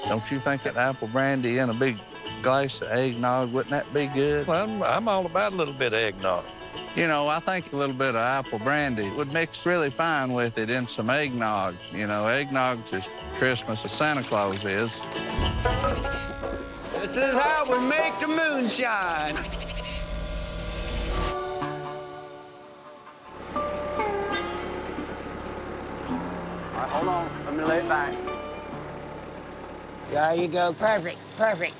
Don't you think that apple brandy in a big glass of eggnog, wouldn't that be good? Well, I'm all about a little bit of eggnog. You know, I think a little bit of apple brandy would mix really fine with it in some eggnog. You know, eggnog's as Christmas as Santa Claus is. This is how we make the moonshine. All right, hold on. Let me lay it back. There you go. Perfect, perfect.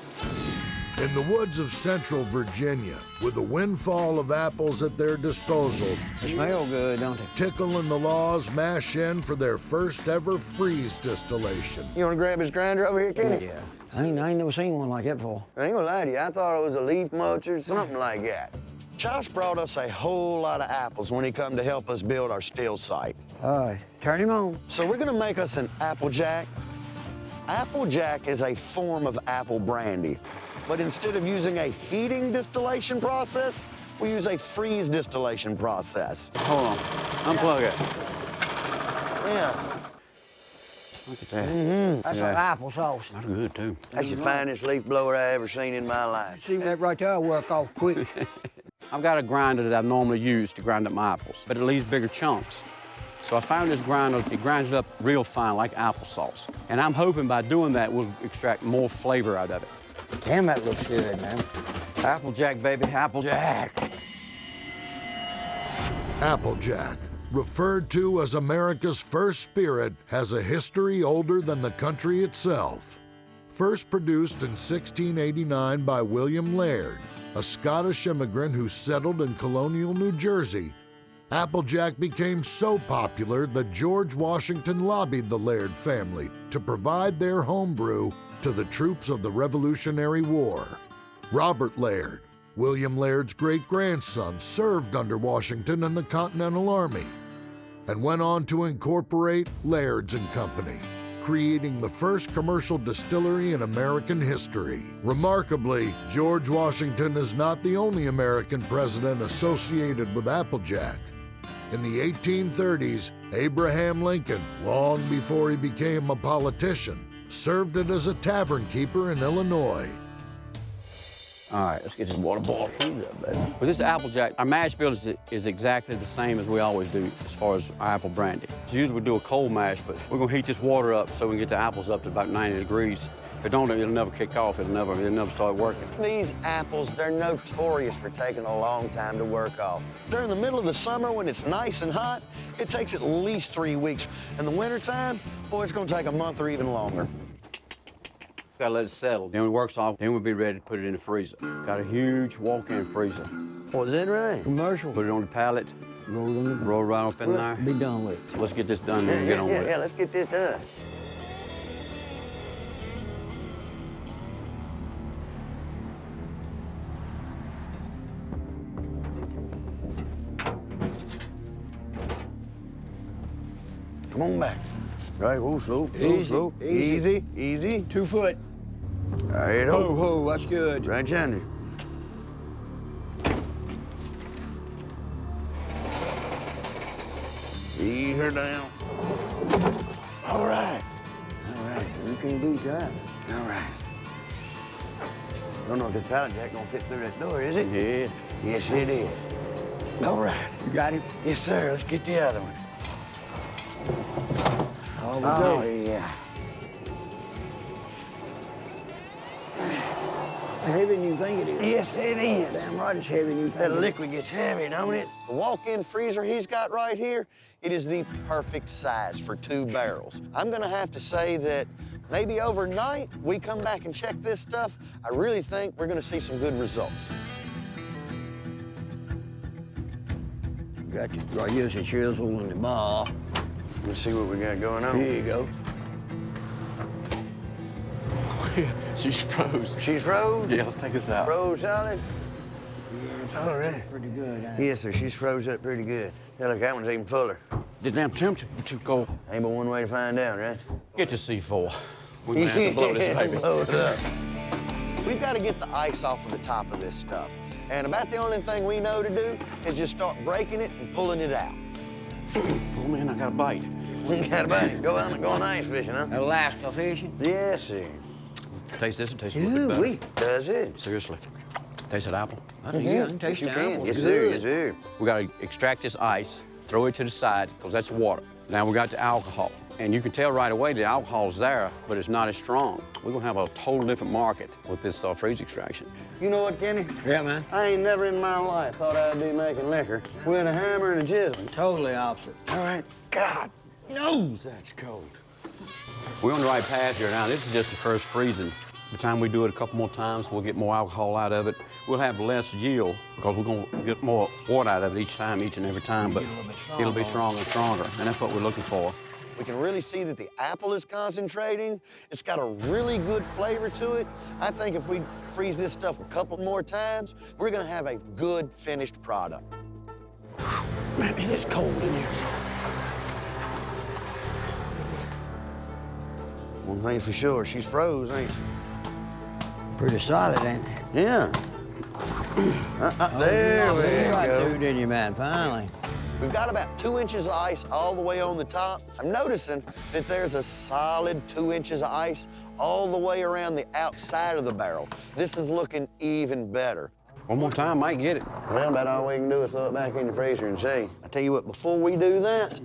In the woods of central Virginia, with a windfall of apples at their disposal, They smell good, don't they? Tickle and the Laws mash in for their first ever freeze distillation. You want to grab his grinder over here, Kenny? Yeah. I ain't never seen one like that before. I ain't gonna lie to you, I thought it was a leaf mulch or something like that. Josh brought us a whole lot of apples when he come to help us build our still site. All right, turn him on. So we're gonna make us an Applejack. Applejack is a form of apple brandy, but instead of using a heating distillation process, we use a freeze distillation process. Hold on. Unplug it. Yeah, Look at that. That's our applesauce. That's good, too. that's the finest leaf blower I ever seen in my life. See that right there? Work off quick. I've got a grinder that I normally use to grind up my apples, but it leaves bigger chunks. So I found this grinder, it grinds it up real fine like applesauce. And I'm hoping by doing that, we'll extract more flavor out of it. Damn, that looks good, man. Applejack, baby, Applejack. Applejack, referred to as America's first spirit, has a history older than the country itself. First produced in 1689 by William Laird, a Scottish immigrant who settled in colonial New Jersey, Applejack became so popular that George Washington lobbied the Laird family to provide their homebrew to the troops of the Revolutionary War. Robert Laird, William Laird's great-grandson, served under Washington in the Continental Army and went on to incorporate Laird's and Company, creating the first commercial distillery in American history. Remarkably, George Washington is not the only American president associated with Applejack. In the 1830s, Abraham Lincoln, long before he became a politician, served it as a tavern keeper in Illinois. All right, let's get this water boiled. With this Applejack, our mash bill is exactly the same as we always do as far as our apple brandy. So usually we do a cold mash, but we're gonna heat this water up so we can get the apples up to about 90 degrees. If it don't, it'll never kick off. It'll never start working. These apples, they're notorious for taking a long time to work off. During the middle of the summer when it's nice and hot, it takes at least 3 weeks. In the wintertime, boy, it's gonna take a month or even longer. Gotta let it settle. Then it works off, then we'll be ready to put it in the freezer. Got a huge walk-in freezer. Oh, is that right? Commercial. Put it on the pallet, Roll them. roll it right up in there. Be done with. So let's get this done and get on with Yeah, it. let's get this done. Come on back. Right, whoa, slow, Easy, slow. easy. Easy. 2 foot. Right, Whoa, whoa, that's good. Right yonder. Ease her down. All right. All right, you can beat that. All right. Don't know if this pallet jack gonna fit through that door, is it? Yeah. Yes, it is. All right. You got it? Yes, sir. Let's get the other one. Oh, we Oh, go. yeah. Heavier than you think it is. Yes, it is. Damn right it's heavier than you think That it is. liquid gets heavy, don't it? The walk-in freezer he's got right here, it is the perfect size for 2 barrels. I'm gonna have to say that maybe overnight we come back and check this stuff. I really think we're gonna see some good results. Got to right here's the chisel and the bar. Let's see what we got going on. Here you go. She's froze. She's froze? Yeah, let's take this out. Froze solid? All right. Pretty good, ain't it? Yes, sir. She's froze up pretty good. Yeah, look, that one's even fuller. The damn temperature too cold. Ain't but one way to find out, right? Get the C4. We're gonna have to blow this baby. Blow it up. We've got to get the ice off of the top of this stuff. And about the only thing we know to do is just start breaking it and pulling it out. Oh man, I got a bite. You got a bite. Go on ice fishing, huh? Alaska fishing? Yes, sir. Taste this, it tastes a little bit better. Ooh-wee. Does it? Seriously. Taste that apple? I think you can taste You the can. apple. Yes, It's sir. good. Yes, sir. We gotta extract this ice, throw it to the side, because that's water. Now we got the alcohol. And you can tell right away the alcohol is there, but it's not as strong. We're gonna have a total different market with this freeze extraction. You know what, Kenny? Yeah, man. I ain't never in my life thought I'd be making liquor with a hammer and a chisel. Totally opposite. All right. God knows that's cold. We're on the right path here now. This is just the first freezing. By the time we do it a couple more times, we'll get more alcohol out of it. We'll have less yield because we're gonna get more water out of it each and every time, but it'll be stronger and stronger, and that's what we're looking for. We can really see that the apple is concentrating. It's got a really good flavor to it. I think if we freeze this stuff a couple more times, we're gonna have a good finished product. Man, it is cold in here. One thing for sure, she's froze, ain't she? Pretty solid, ain't it? Yeah. There we Right, go. dude, didn't you, man? Finally. We've got about 2 inches of ice all the way on the top. I'm noticing that there's a solid 2 inches of ice all the way around the outside of the barrel. This is looking even better. One more time, might get it. Well, about all we can do is throw it back in the freezer and see. I tell you what, before we do that,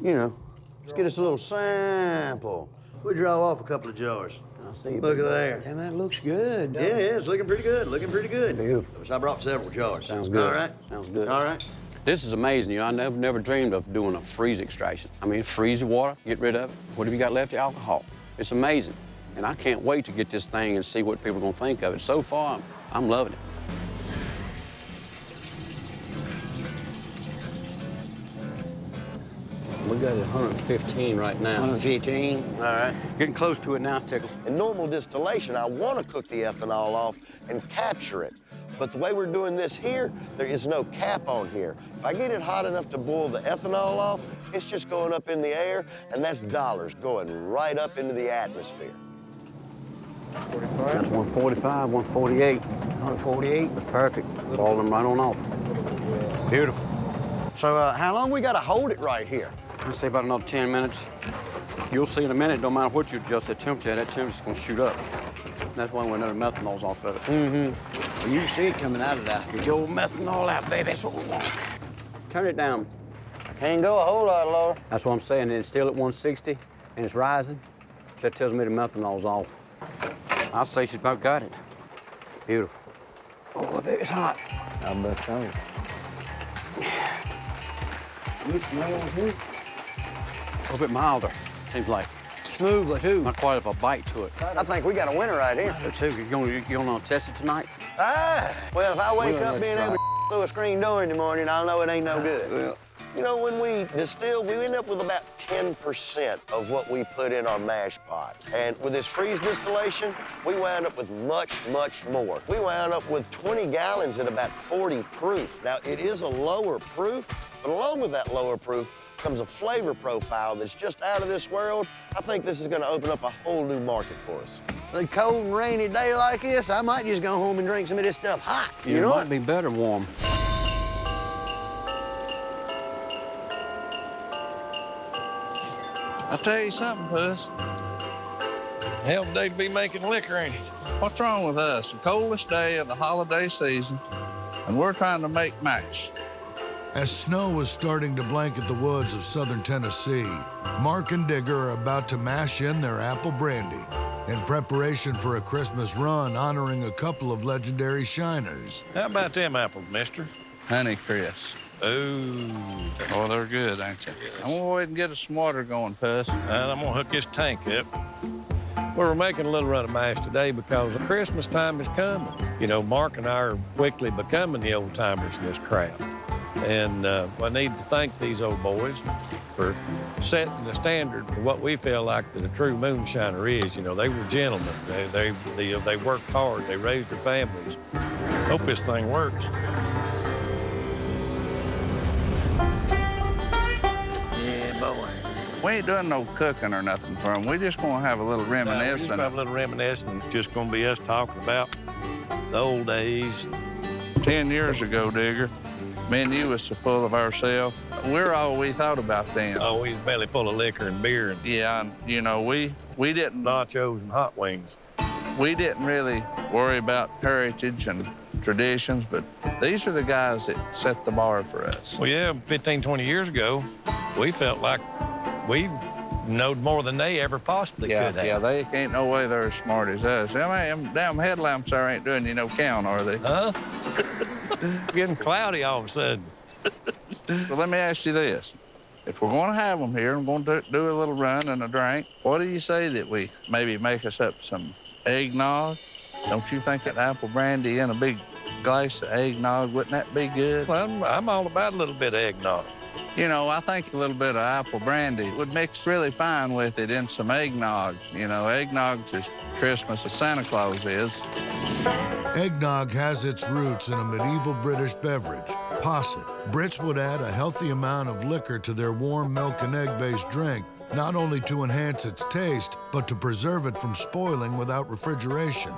you know, let's get us a little sample. We'll draw off a couple of jars. I see. Look at there. Damn, that looks good. Yeah, it's looking pretty good, looking pretty good. Beautiful. So I brought several jars. Sounds good. All right? Sounds good. All right. This is amazing. You know, I never dreamed of doing a freeze extraction. I mean, freeze the water, get rid of it. What have you got left? The alcohol. It's amazing. And I can't wait to get this thing and see what people are going to think of it. So far, I'm loving it. We got it at 115 right now. 115. All right. Getting close to it now, Tickles. In normal distillation, I want to cook the ethanol off and capture it. But the way we're doing this here, there is no cap on here. If I get it hot enough to boil the ethanol off, it's just going up in the air, and that's dollars going right up into the atmosphere. That's 145, 148. 148. That's perfect. Ball them right on off. Beautiful. So how long we got to hold it right here? Let's say about another 10 minutes. You'll see in a minute, no matter what you adjust that temperature, that temperature's gonna shoot up. That's why we know the methanol's off of it. Well, you can see it coming out of that. Get your methanol out, baby. That's what we want. Turn it down. Can't go a whole lot lower. That's what I'm saying. And it's still at 160 and it's rising. That tells me the methanol's off. I'll say she's about got it. Beautiful. Oh, I bet it's hot. I bet so. A little bit milder, seems like. Smoother, too. Not quite of a bite to it. I think we got a winner right here. I do too. You gonna test it tonight? Ah, well, if I wake Well, up let's being try able to through a screen door in the morning, I'll know it ain't no good. Well, You know, when we distill, we end up with about 10% of what we put in our mash pot. And with this freeze distillation, we wound up with much, much more. We wound up with 20 gallons at about 40 proof. Now, it is a lower proof, but along with that lower proof comes a flavor profile that's just out of this world. I think this is gonna open up a whole new market for us. On a cold and rainy day like this, I might just go home and drink some of this stuff hot. You it know might what? be better warm. I'll tell you something, Puss. Hell, they'd be making liquor, ain't it? What's wrong with us? The coldest day of the holiday season, and we're trying to make mash. As snow is starting to blanket the woods of southern Tennessee, Mark and Digger are about to mash in their apple brandy in preparation for a Christmas run honoring a couple of legendary shiners. How about them apples, mister? Honey Chris. Oh, they're good, ain't they? I'm gonna go ahead and get us some water going, Puss. I'm gonna hook this tank up. We're making a little run of mash today because Christmas time is coming. You know, Mark and I are quickly becoming the old timers in this craft. And I need to thank these old boys for setting the standard for what we feel like that a true moonshiner is. You know, they were gentlemen. They worked hard. They raised their families. Hope this thing works. Yeah, boy. We ain't doing no cooking or nothing for them. We're just gonna have a little We're just reminiscing. gonna have a little reminiscing. It's just gonna be us talking about the old days. 10 years ago, Digger, me and you was so full of ourselves, we're all we thought about then. Oh, we was belly full of liquor and beer and Yeah, and you know, we didn't nachos and hot wings. we didn't really worry about heritage and traditions, but these are the guys that set the bar for us. Well, yeah, 15, 20 years ago, we felt like we knowed more than they ever possibly could have. Yeah, they ain't no way they're as smart as us. I mean, them damn headlamps there ain't doing you no count, are they? Huh? Getting cloudy all of a sudden. So let me ask you this. If we're going to have them here and we're going to do a little run and a drink, what do you say that we maybe make us up some eggnog? Don't you think that apple brandy in a big glass of eggnog, wouldn't that be good? Well, I'm all about a little bit of eggnog. You know, I think a little bit of apple brandy would mix really fine with it in some eggnog. You know, eggnog's as Christmas as Santa Claus is. Eggnog has its roots in a medieval British beverage, posset. Brits would add a healthy amount of liquor to their warm milk and egg-based drink, not only to enhance its taste, but to preserve it from spoiling without refrigeration.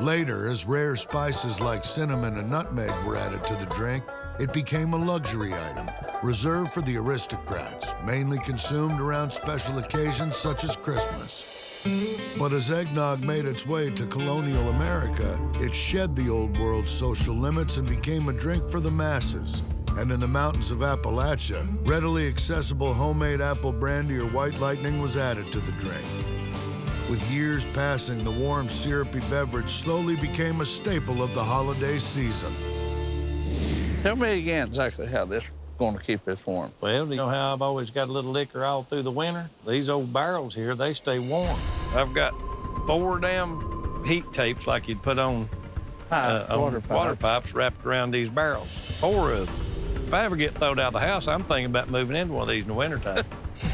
Later, as rare spices like cinnamon and nutmeg were added to the drink, it became a luxury item, reserved for the aristocrats, mainly consumed around special occasions such as Christmas. But as eggnog made its way to colonial America, it shed the old world's social limits and became a drink for the masses. And in the mountains of Appalachia, readily accessible homemade apple brandy or white lightning was added to the drink. With years passing, the warm, syrupy beverage slowly became a staple of the holiday season. Tell me again exactly how this is going to keep us warm. Well, you know how I've always got a little liquor all through the winter? These old barrels here, they stay warm. I've got 4 damn heat tapes like you'd put on, water pipes wrapped around these barrels. 4 of them. If I ever get thrown out of the house, I'm thinking about moving into one of these in the wintertime.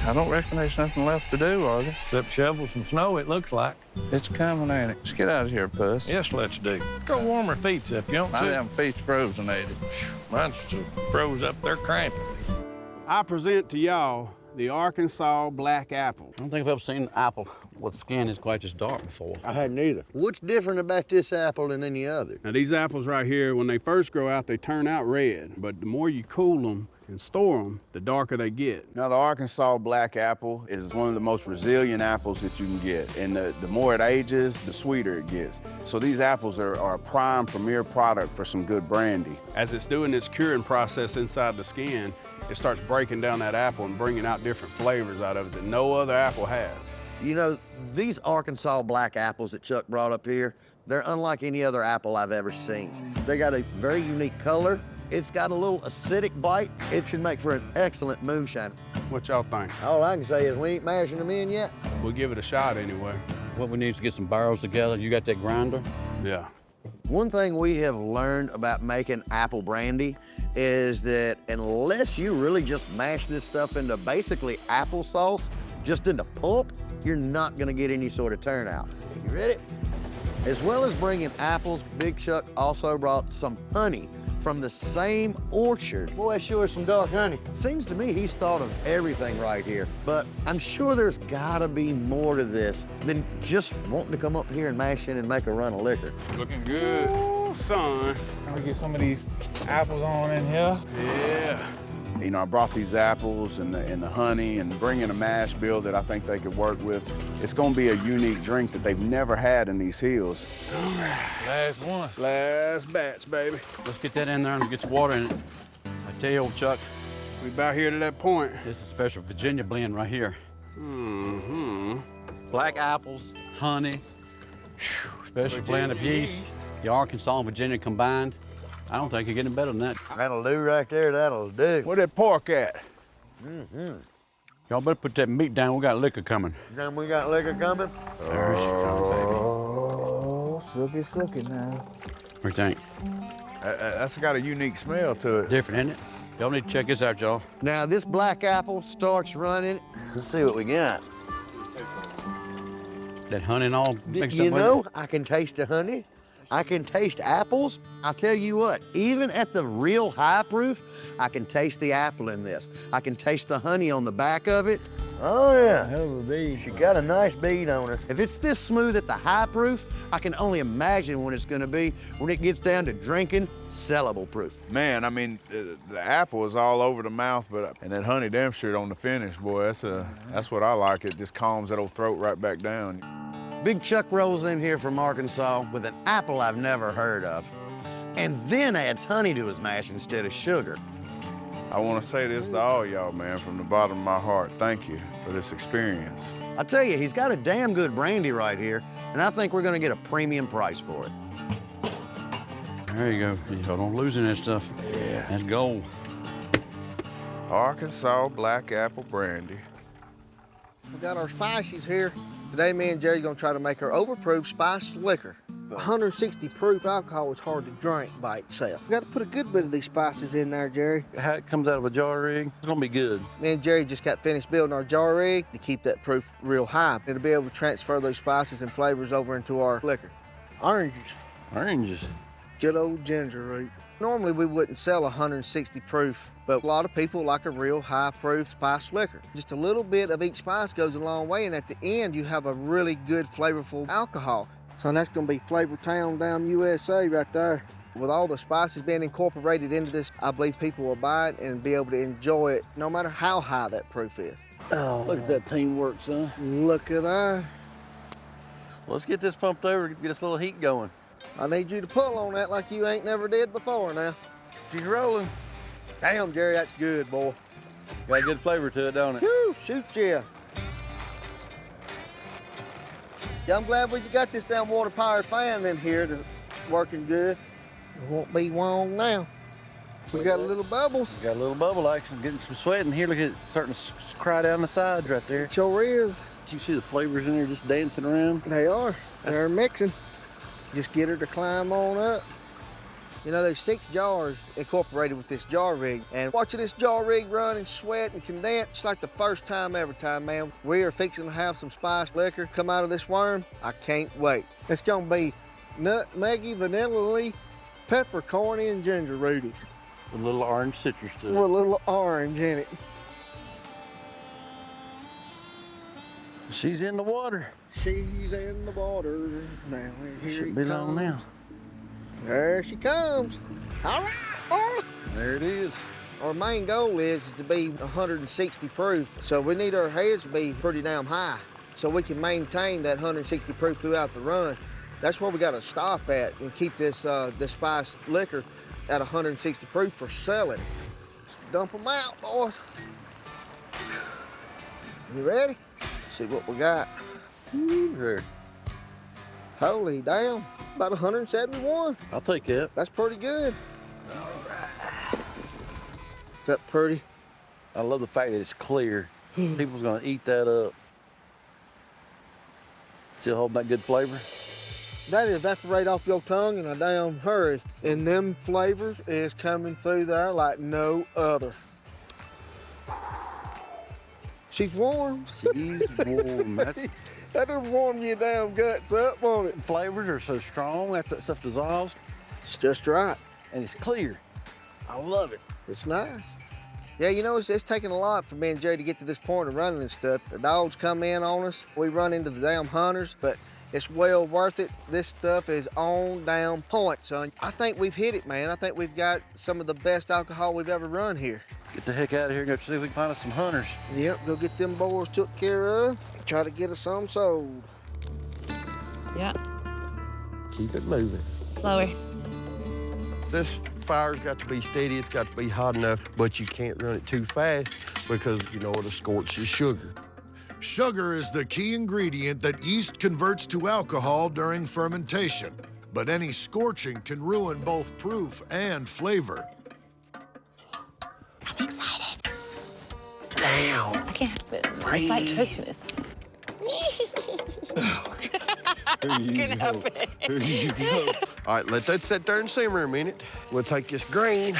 I don't reckon there's nothing left to do, are there? Except shovel some snow, it looks like. It's coming, ain't it? Let's get out of here, Puss. Yes, let's do. Go warm our feet if you want My to. damn feet's frozen, ain't it? Mine's so froze up, they're cramping. I present to y'all the Arkansas Black Apple. I don't think I've ever seen an apple with skin that's quite this dark before. I hadn't either. What's different about this apple than any other? Now, these apples right here, when they first grow out, they turn out red. But the more you cool them and store them, the darker they get. Now, the Arkansas Black Apple is one of the most resilient apples that you can get. And the more it ages, the sweeter it gets. So these apples are a prime premier product for some good brandy. As it's doing its curing process inside the skin, it starts breaking down that apple and bringing out different flavors out of it that no other apple has. You know, these Arkansas black apples that Chuck brought up here, they're unlike any other apple I've ever seen. They got a very unique color. It's got a little acidic bite. It should make for an excellent moonshine. What y'all think? All I can say is we ain't mashing them in yet. We'll give it a shot anyway. What we need is to get some barrels together. You got that grinder? Yeah. One thing we have learned about making apple brandy is that unless you really just mash this stuff into basically applesauce, just into pulp, you're not gonna get any sort of turnout. You ready? As well as bringing apples, Big Chuck also brought some honey from the same orchard. Boy, that sure is some dark honey. Seems to me he's thought of everything right here, but I'm sure there's gotta be more to this than just wanting to come up here and mash in and make a run of liquor. Looking good. Ooh, son. Can we get some of these apples on in here? Yeah. You know, I brought these apples and the honey and bringing a mash bill that I think they could work with. It's gonna be a unique drink that they've never had in these hills. All right. Last one. Last batch, baby. Let's get that in there and get some water in it. I tell you, old Chuck, We about here to that point. this is a special Virginia blend right here. Black apples, honey, special blend of yeast. The Arkansas and Virginia combined. I don't think you're getting better than that. That'll do right there, that'll do. Where that pork at? Y'all better put that meat down. We got liquor coming. Then we got liquor coming. There she comes, baby. Oh, silky now. What do you think? That's got a unique smell to it. Different, isn't it? Y'all need to check this out, y'all. Now this black apple starts running. Let's see what we got. That honey and all mixed You up with know, I can taste the honey. I can taste apples. I'll tell you what, even at the real high proof, I can taste the apple in this. I can taste the honey on the back of it. Oh, yeah. Hell of a bead. She got a nice bead on her. If it's this smooth at the high proof, I can only imagine what it's gonna be when it gets down to drinking sellable proof. Man, I mean, the apple is all over the mouth, and that honey damn sure on the finish, boy, that's what I like. It just calms that old throat right back down. Big Chuck rolls in here from Arkansas with an apple I've never heard of, and then adds honey to his mash instead of sugar. I want to say this to all y'all, man, from the bottom of my heart. Thank you for this experience. I tell you, he's got a damn good brandy right here, and I think we're gonna get a premium price for it. There you go. You don't lose any of that stuff. Yeah. That's gold. Arkansas Black Apple Brandy. We got our spices here. Today, me and Jerry gonna try to make our overproof spiced liquor. 160 proof alcohol is hard to drink by itself. We got to put a good bit of these spices in there, Jerry. How it comes out of a jar rig, it's gonna be good. Me and Jerry just got finished building our jar rig to keep that proof real high. It'll be able to transfer those spices and flavors over into our liquor. Oranges. Oranges. Good old ginger root. Normally we wouldn't sell 160 proof, but a lot of people like a real high proof spiced liquor. Just a little bit of each spice goes a long way, and at the end you have a really good flavorful alcohol. So that's gonna be Flavor Town down USA right there. With all the spices being incorporated into this, I believe people will buy it and be able to enjoy it no matter how high that proof is. Oh, look at that teamwork, son. Look at that. Let's get this pumped over, get this little heat going. I need you to pull on that like you ain't never did before now. She's rolling. Damn, Jerry, that's good, boy. Got a good flavor to it, don't it? Whew, shoot ya. Yeah, I'm glad we got this damn water-powered fan in here to working good. It won't be long now. We got a little bubbles. Got a little bubble action, getting some sweat in here. Look at it starting to cry down the sides right there. It sure is. You see the flavors in there just dancing around? They are. They're mixing. Just get her to climb on up. You know, there's 6 jars incorporated with this jar rig, and watching this jar rig run and sweat and condense, it's like the first time ever time, man. We are fixing to have some spiced liquor come out of this worm. I can't wait. It's gonna be nutmeggy, vanilla-y, peppercorny, and ginger rooted. With a little orange citrus to it. With a little orange in it. She's in the water. She's in the water now. Here Shouldn't be long now. There she comes. All right. Oh. There it is. Our main goal is to be 160 proof, so we need our heads to be pretty damn high so we can maintain that 160 proof throughout the run. That's where we got to stop at and keep this this spiced liquor at 160 proof for selling. Let's dump them out, boys. You ready? See what we got. Here. Holy damn, about 171. I'll take that. That's pretty good. All right. Is that pretty? I love the fact that it's clear. People's gonna eat that up. Still holding that good flavor? That evaporate off your tongue in a damn hurry. And them flavors is coming through there like no other. She's warm. She's warm. That'll warm your damn guts up, won't it? Flavors are so strong after that stuff dissolves. It's just right. And it's clear. I love it. It's nice. Yeah, you know, it's taking a lot for me and Jerry to get to this point of running this stuff. The dogs come in on us. We run into the damn hunters, but it's well worth it. This stuff is on down point, son. I think we've hit it, man. I think we've got some of the best alcohol we've ever run here. Get the heck out of here and go see if we can find us some hunters. Yep, go get them boys took care of. Try to get us some sold. Yeah. Keep it moving. Slower. This fire's got to be steady, it's got to be hot enough, but you can't run it too fast because, you know, it'll scorch the sugar. Sugar is the key ingredient that yeast converts to alcohol during fermentation, but any scorching can ruin both proof and flavor. I'm excited. Damn. I can't help it. It's like Christmas. Here you go. All right, let that sit there and simmer a minute. We'll take this grain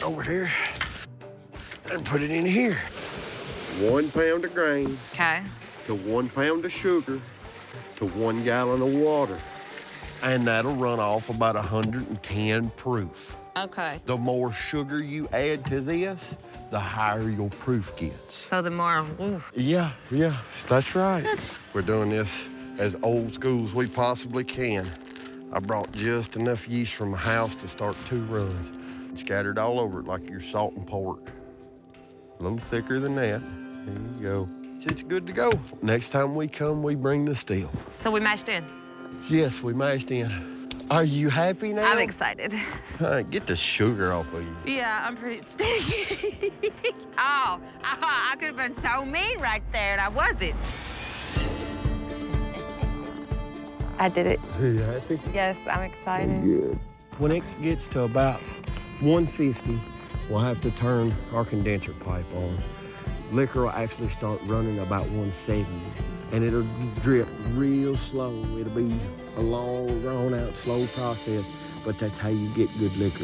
over here and put it in here. 1 pound of grain Okay. to 1 pound of sugar to 1 gallon of water. And that'll run off about 110 proof. Okay. The more sugar you add to this, the higher your proof gets. So the more, oof. Yeah, that's right. We're doing this as old school as we possibly can. I brought just enough yeast from the house to start 2 runs. Scattered all over it like you're salting pork. A little thicker than that. There you go. It's good to go. Next time we come, we bring the still. So we mashed in? Yes, we mashed in. Are you happy now? I'm excited. Get the sugar off of you. Yeah, I'm pretty sticky. I could have been so mean right there, and I wasn't. I did it. Are you happy? Yes, I'm excited. Good. When it gets to about 150, we'll have to turn our condenser pipe on. Liquor will actually start running about 170, and it'll drip real slow. It'll be a long, drawn-out, slow process, but that's how you get good liquor.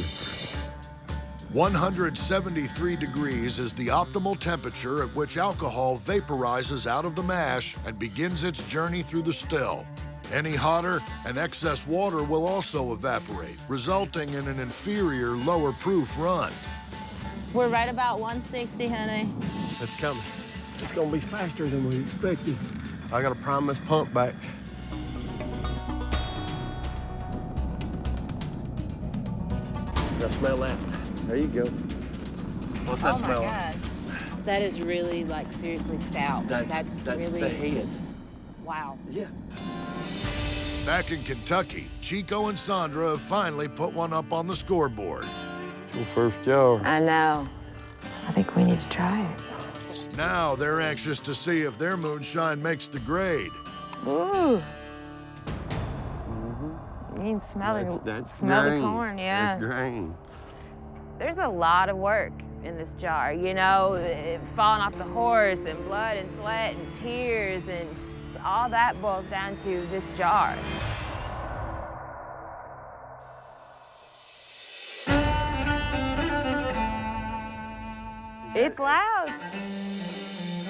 173 degrees is the optimal temperature at which alcohol vaporizes out of the mash and begins its journey through the still. Any hotter, and excess water will also evaporate, resulting in an inferior, lower proof run. We're right about 160, honey. It's coming. It's gonna be faster than we expected. I gotta prime this pump back. Now smell that. There you go. What's that smell like? That is really, like, seriously stout. That's really... the head. Wow. Yeah. Back in Kentucky, Chico and Sandra have finally put one up on the scoreboard. First jar. I know. I think we need to try it. Now they're anxious to see if their moonshine makes the grade. Ooh. You can smell it. That's smell grain. the corn, yeah. That's grain. There's a lot of work in this jar, you know, falling off the horse and blood and sweat and tears, and all that boils down to this jar. It's loud.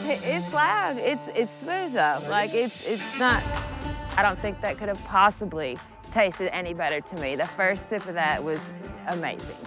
It's loud. It's smooth though. Like it's not. I don't think that could have possibly tasted any better to me. The first sip of that was amazing.